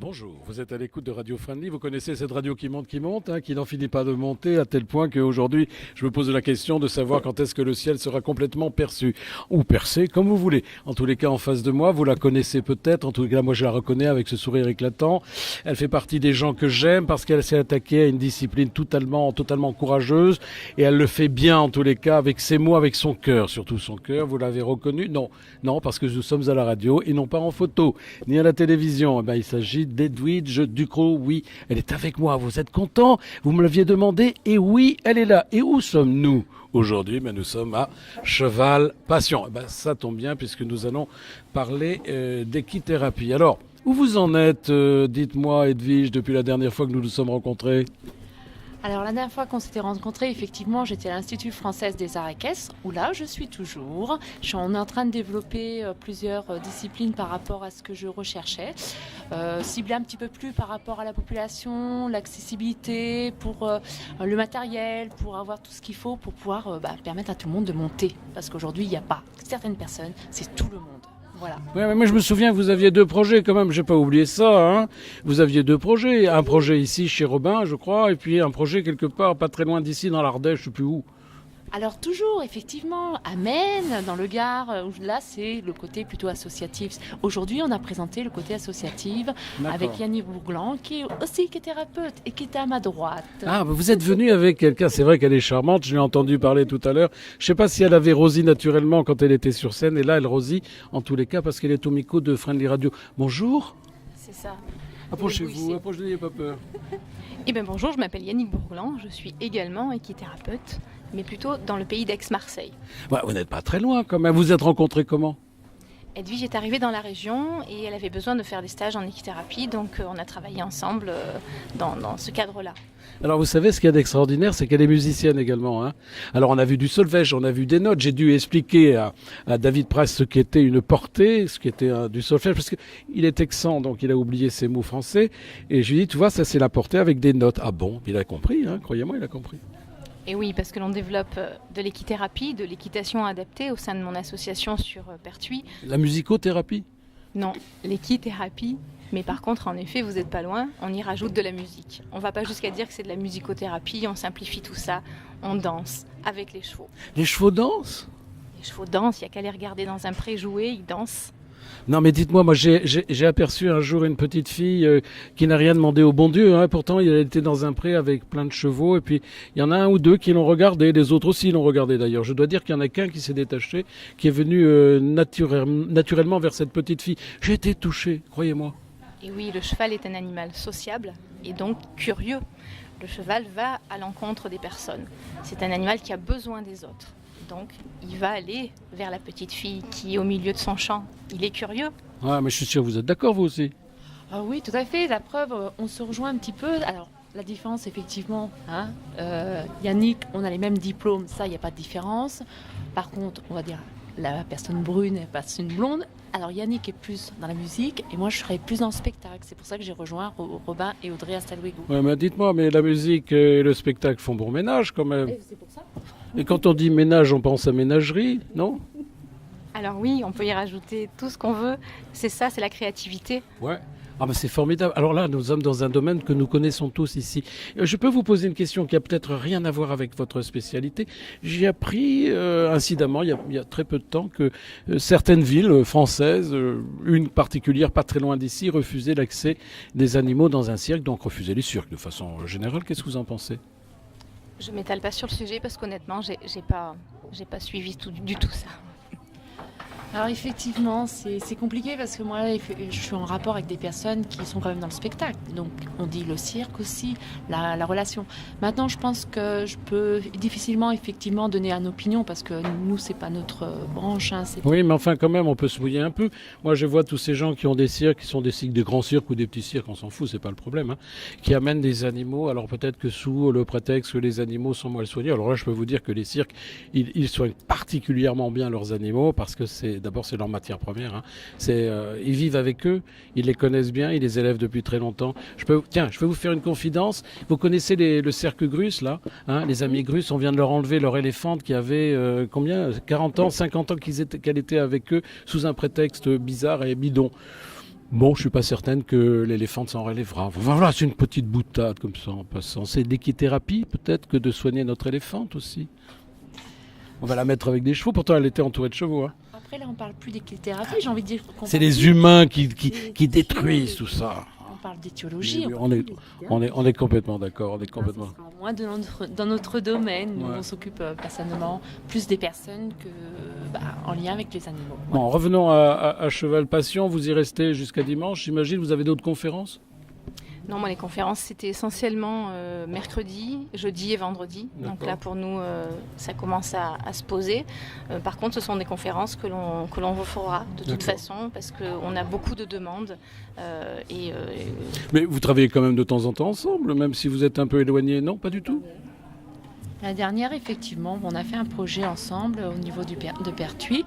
Bonjour, vous êtes à l'écoute de Radio Friendly, vous connaissez cette radio qui monte, qui n'en finit pas de monter, à tel point qu'aujourd'hui je me pose la question de savoir quand est-ce que le ciel sera complètement perçu, ou percé, comme vous voulez. En tous les cas, en face de moi, vous la connaissez peut-être, en tous les cas, moi je la reconnais avec ce sourire éclatant. Elle fait partie des gens que j'aime parce qu'elle s'est attaquée à une discipline totalement courageuse, et elle le fait bien en tous les cas, avec ses mots, avec son cœur, surtout son cœur. Vous l'avez reconnu? Non, parce que nous sommes à la radio et non pas en photo, ni à la télévision. Il s'agit d'Edwidge Ducrot. Oui, elle est avec moi. Vous êtes content? Vous me l'aviez demandé? Et oui, elle est là. Et où sommes-nous aujourd'hui? Nous sommes à Cheval Passion. Ça tombe bien puisque nous allons parler d'équithérapie. Alors, où vous en êtes, dites-moi Edwidge, depuis la dernière fois que nous nous sommes rencontrés? Alors la dernière fois qu'on s'était rencontrés, effectivement, j'étais à l'Institut français des arts équestres, où là, je suis toujours. On est en train de développer plusieurs disciplines par rapport à ce que je recherchais. Cibler un petit peu plus par rapport à la population, l'accessibilité, pour le matériel, pour avoir tout ce qu'il faut pour pouvoir permettre à tout le monde de monter. Parce qu'aujourd'hui, il n'y a pas certaines personnes, c'est tout le monde. Voilà. Ouais, mais moi je me souviens que vous aviez deux projets quand même, j'ai pas oublié ça. Vous aviez deux projets, un projet ici chez Robin, je crois, et puis un projet quelque part pas très loin d'ici dans l'Ardèche, je sais plus où. Alors toujours, effectivement, à Maine, dans le Gard, où là c'est le côté plutôt associatif. Aujourd'hui, on a présenté le côté associatif avec Yannick Bourglan, qui est aussi équithérapeute et qui était à ma droite. Ah, vous êtes venu avec quelqu'un, c'est vrai qu'elle est charmante, je l'ai entendu parler tout à l'heure. Je sais pas si elle avait Rosie naturellement quand elle était sur scène, et là elle Rosie, en tous les cas, parce qu'elle est au micro de Friendly Radio. Bonjour. C'est ça. Approchez-vous, approchez-vous, n'ayez pas peur. Eh bien bonjour, je m'appelle Yannick Bourglan, je suis également équithérapeute, mais plutôt dans le pays d'Aix-Marseille. Ouais, vous n'êtes pas très loin quand même, vous êtes rencontrés comment? Edwige est arrivée dans la région et elle avait besoin de faire des stages en équithérapie, donc on a travaillé ensemble dans ce cadre-là. Alors vous savez, ce qu'il y a d'extraordinaire, c'est qu'elle est musicienne également. Alors on a vu du solfège, on a vu des notes. J'ai dû expliquer à David Price ce qu'était une portée, ce qu'était du solfège, parce qu'il est texan, donc il a oublié ses mots français. Et je lui ai dit, tu vois, ça c'est la portée avec des notes. Ah bon? Il a compris, croyez-moi, il a compris. Et oui, parce que l'on développe de l'équithérapie, de l'équitation adaptée au sein de mon association sur Pertuis. La musicothérapie? Non, l'équithérapie. Mais par contre, en effet, vous n'êtes pas loin, on y rajoute de la musique. On ne va pas jusqu'à dire que c'est de la musicothérapie, on simplifie tout ça, on danse avec les chevaux. Les chevaux dansent? Les chevaux dansent, il n'y a qu'à les regarder dans un pré jouer, ils dansent. Non mais dites-moi, moi j'ai aperçu un jour une petite fille qui n'a rien demandé au bon Dieu, pourtant elle était dans un pré avec plein de chevaux, et puis il y en a un ou deux qui l'ont regardé, les autres aussi l'ont regardé d'ailleurs. Je dois dire qu'il y en a qu'un qui s'est détaché, qui est venu naturellement vers cette petite fille. J'ai été touché, croyez-moi. Et oui, le cheval est un animal sociable et donc curieux. Le cheval va à l'encontre des personnes. C'est un animal qui a besoin des autres. Donc, il va aller vers la petite fille qui est au milieu de son champ. Il est curieux. Ah, mais je suis sûr que vous êtes d'accord, vous aussi. Ah oui, tout à fait. La preuve, on se rejoint un petit peu. Alors, la différence, effectivement, Yannick, on a les mêmes diplômes, ça, il n'y a pas de différence. Par contre, on va dire, la personne brune est pas une blonde. Alors, Yannick est plus dans la musique et moi, je serais plus dans le spectacle. C'est pour ça que j'ai rejoint Robin et Audrey Astalwego. Ouais, mais dites-moi, mais la musique et le spectacle font bon ménage quand même. Et c'est pour ça. Et quand on dit ménage, on pense à ménagerie, non? Alors oui, on peut y rajouter tout ce qu'on veut. C'est ça, c'est la créativité. Ouais. Ah mais c'est formidable. Alors là, nous sommes dans un domaine que nous connaissons tous ici. Je peux vous poser une question qui a peut-être rien à voir avec votre spécialité. J'ai appris incidemment, il y a très peu de temps, que certaines villes françaises, une particulière pas très loin d'ici, refusaient l'accès des animaux dans un cirque, donc refusaient les cirques de façon générale. Qu'est-ce que vous en pensez? Je m'étale pas sur le sujet parce qu'honnêtement, j'ai pas suivi du tout ça. Alors effectivement, c'est compliqué parce que moi, je suis en rapport avec des personnes qui sont quand même dans le spectacle. Donc on dit le cirque aussi, la relation. Maintenant, je pense que je peux difficilement effectivement donner une opinion parce que nous, c'est pas notre branche. Oui, mais enfin quand même, on peut se mouiller un peu. Moi, je vois tous ces gens qui ont des cirques, qui sont des grands cirques ou des petits cirques, on s'en fout, c'est pas le problème, qui amènent des animaux. Alors peut-être que sous le prétexte que les animaux sont mal soignés. Alors là, je peux vous dire que les cirques, ils soignent particulièrement bien leurs animaux parce que d'abord c'est leur matière première. Ils vivent avec eux, ils les connaissent bien, ils les élèvent depuis très longtemps. Je peux vous faire une confidence. Vous connaissez le cercle Grus là, les amis Grus. On vient de leur enlever leur éléphante qui avait 40 ans, 50 ans qu'elle était avec eux sous un prétexte bizarre et bidon. Bon, je suis pas certaine que l'éléphante s'en relèvera. Enfin, voilà, c'est une petite boutade comme ça en passant. C'est d'équithérapie peut-être que de soigner notre éléphante aussi. On va la mettre avec des chevaux, pourtant elle était entourée de chevaux. Hein. Après, là, on parle plus d'équithérapie, j'ai envie de dire qu'on C'est parle les plus- humains qui détruisent tout ça. On parle d'éthiologie. Oui, on est complètement d'accord, on est complètement. Ça sera moins dans notre domaine. Nous, Ouais. on s'occupe personnellement plus des personnes que en lien avec les animaux. Bon, revenons à Cheval Passion, vous y restez jusqu'à dimanche, j'imagine, vous avez d'autres conférences? Non, moi, les conférences, c'était essentiellement mercredi, jeudi et vendredi. Donc D'accord. là, pour nous, ça commence à se poser. Par contre, ce sont des conférences que l'on refera de toute D'accord. façon parce qu'on a beaucoup de demandes. Mais vous travaillez quand même de temps en temps ensemble, même si vous êtes un peu éloignés, non? Pas du tout? La dernière, effectivement, on a fait un projet ensemble au niveau de Pertuis.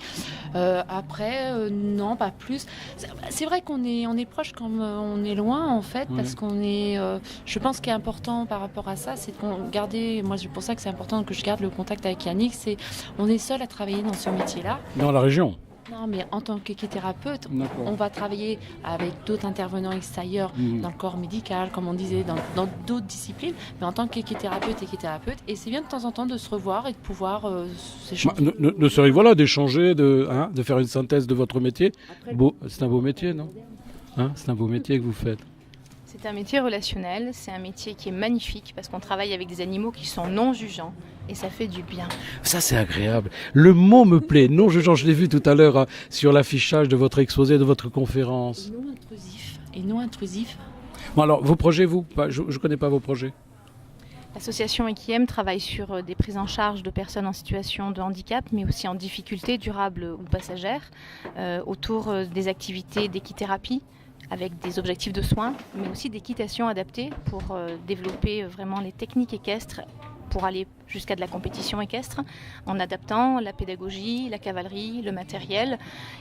Non, pas plus. C'est vrai qu'on est proche quand on est loin, en fait, Ouais. parce qu'on est. Je pense qu'il est important par rapport à ça, c'est de garder. Moi, c'est pour ça que c'est important que je garde le contact avec Yannick. On est seul à travailler dans ce métier-là. Dans la région? Non, mais en tant qu'équithérapeute, on D'accord. va travailler avec d'autres intervenants extérieurs Mhm. dans le corps médical, comme on disait, dans d'autres disciplines, mais en tant qu'équithérapeute, et c'est bien de temps en temps de se revoir et de pouvoir s'échanger. Ne serait-il voilà, d'échanger, de faire une synthèse de votre métier? C'est un beau métier, non? Hein, c'est un beau métier que vous faites. C'est un métier relationnel, c'est un métier qui est magnifique parce qu'on travaille avec des animaux qui sont non jugeants et ça fait du bien. Ça, c'est agréable. Le mot me plaît. Non jugeant, je l'ai vu tout à l'heure sur l'affichage de votre exposé, de votre conférence. Et non intrusif. Bon, alors, vos projets, vous? Je ne connais pas vos projets. L'association Equiem travaille sur des prises en charge de personnes en situation de handicap, mais aussi en difficulté durable ou passagère, autour des activités d'équithérapie, avec des objectifs de soins, mais aussi d'équitation adaptée pour développer vraiment les techniques équestres pour aller jusqu'à de la compétition équestre, en adaptant la pédagogie, la cavalerie, le matériel.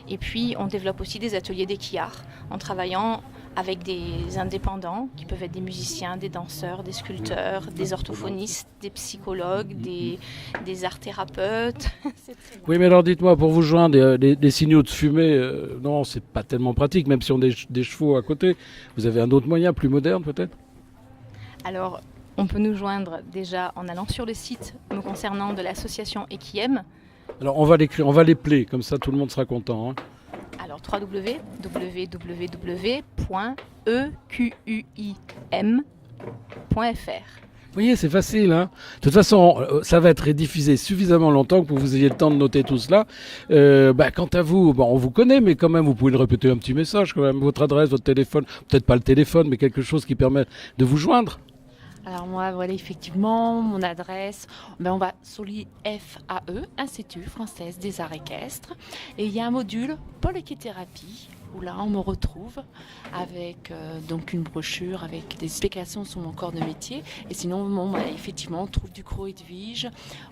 Et puis on développe aussi des ateliers d'équillard, en travaillant avec des indépendants, qui peuvent être des musiciens, des danseurs, des sculpteurs, des orthophonistes, des psychologues, des art-thérapeutes. Oui, mais alors dites-moi, pour vous joindre, des signaux de fumée, non, c'est pas tellement pratique, même si on a des chevaux à côté. Vous avez un autre moyen, plus moderne peut-être? Alors, on peut nous joindre déjà en allant sur le site me concernant de l'association Equiem. Alors on va les player, comme ça tout le monde sera content. Hein. Alors www.equim.fr. Vous voyez, c'est facile. Hein. De toute façon, ça va être rediffusé suffisamment longtemps pour que vous ayez le temps de noter tout cela. Quant à vous, on vous connaît, mais quand même, vous pouvez le répéter un petit message, quand même, votre adresse, votre téléphone, peut-être pas le téléphone, mais quelque chose qui permet de vous joindre. Alors moi, voilà, effectivement, mon adresse, on va sur l'IFAE, Institut Français des Arts Équestres, et il y a un module Poléquithérapie, où là, on me retrouve avec donc une brochure avec des explications sur mon corps de métier. Et sinon, effectivement, on trouve Ducrot et Edwige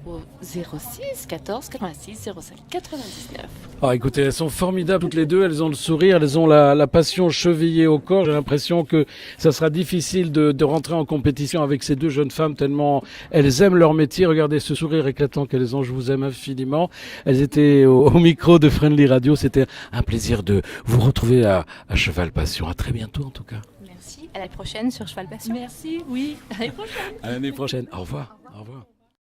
au 06 14 86 05 99. Ah, écoutez, elles sont formidables toutes les deux, elles ont le sourire, elles ont la passion chevillée au corps. J'ai l'impression que ça sera difficile de rentrer en compétition avec ces deux jeunes femmes tellement elles aiment leur métier. Regardez ce sourire éclatant qu'elles ont, je vous aime infiniment. Elles étaient au micro de Friendly Radio, c'était un plaisir de vous retrouver à Cheval Passion. À très bientôt en tout cas. Merci, à la prochaine sur Cheval Passion. Merci, oui, à l'année prochaine. À l'année prochaine. Au revoir. Au revoir.